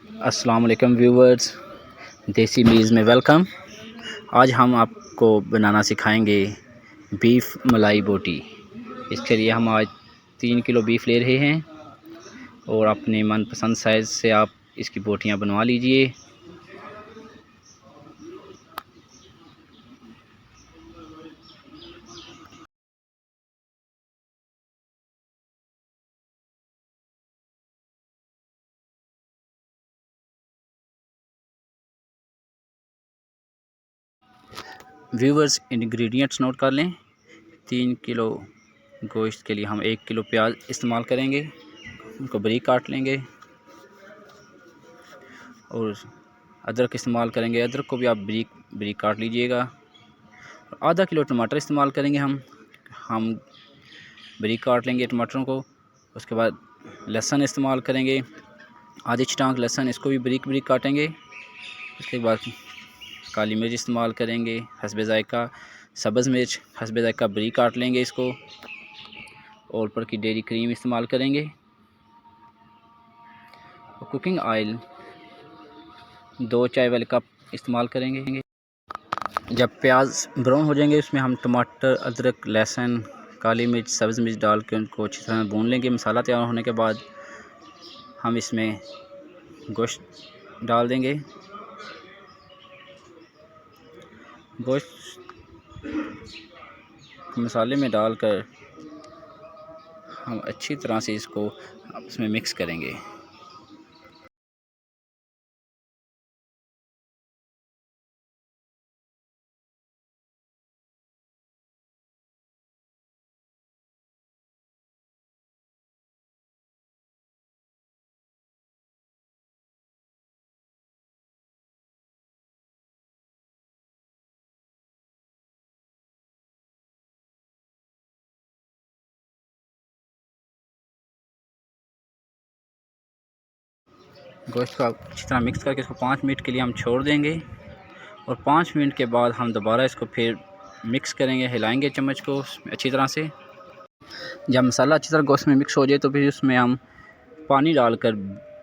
अस्सलाम वालेकुम व्यूवर्स, देसी मीज़ में वेलकम। आज हम आपको बनाना सिखाएंगे बीफ मलाई बोटी। इसके लिए हम आज 3 किलो बीफ ले रहे हैं और अपने मनपसंद साइज़ से आप इसकी बोटियां बनवा लीजिए। व्यूवर्स, इंग्रेडिएंट्स नोट कर लें। 3 किलो गोश्त के लिए हम 1 किलो प्याज इस्तेमाल करेंगे, उनको बारीक काट लेंगे। और अदरक इस्तेमाल करेंगे, अदरक को भी आप बारीक बारीक काट लीजिएगा। आधा किलो टमाटर इस्तेमाल करेंगे हम बारीक काट लेंगे टमाटरों को। उसके बाद लहसुन इस्तेमाल करेंगे, आधी छटांक लहसुन, इसको भी बारीक बारीक काटेंगे। उसके बाद काली मिर्च इस्तेमाल करेंगे, हस्बे ज़ायका सब्ज़ मिर्च हस्बे ज़ायका बारीक काट लेंगे इसको। और ऊपर की डेयरी क्रीम इस्तेमाल करेंगे। और कुकिंग ऑयल 2 चाय वाले कप इस्तेमाल करेंगे। जब प्याज ब्राउन हो जाएंगे, उसमें हम टमाटर, अदरक, लहसुन, काली मिर्च, सब्ज़ मिर्च डाल के उनको अच्छी तरह भून लेंगे। मसाला तैयार होने के बाद हम इसमें गोश्त डाल देंगे। गोश्त मसाले में डालकर हम अच्छी तरह से इसको आपस में मिक्स करेंगे। गोश्त को अच्छी तरह मिक्स करके इसको 5 मिनट के लिए हम छोड़ देंगे। और 5 मिनट के बाद हम दोबारा इसको फिर मिक्स करेंगे, हिलाएंगे चम्मच को अच्छी तरह से। जब मसाला अच्छी तरह गोश्त में मिक्स हो जाए तो फिर उसमें हम पानी डालकर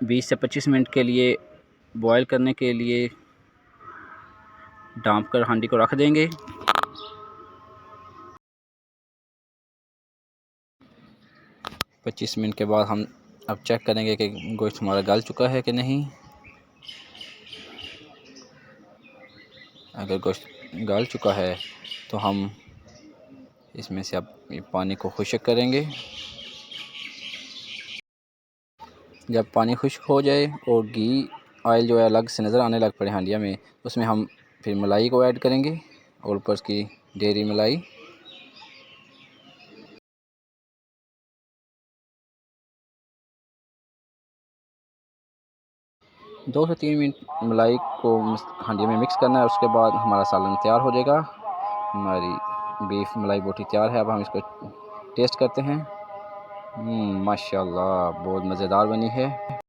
20 से 25 मिनट के लिए बॉयल करने के लिए ढाँप कर हांडी को रख देंगे। पच्चीस मिनट के बाद हम अब चेक करेंगे कि गोश्त हमारा गल चुका है कि नहीं। अगर गोश्त गल चुका है तो हम इसमें से अब पानी को खुश्क करेंगे। जब पानी खुश्क हो जाए और घी ऑयल जो है अलग से नज़र आने लग पड़े हांडिया में, उसमें हम फिर मलाई को ऐड करेंगे और ऊपर उसकी डेयरी मलाई। दो से 3 मिनट मलाई को हांडी में मिक्स करना है। उसके बाद हमारा सालन तैयार हो जाएगा। हमारी बीफ मलाई बोटी तैयार है। अब हम इसको टेस्ट करते हैं। माशाल्लाह, बहुत मज़ेदार बनी है।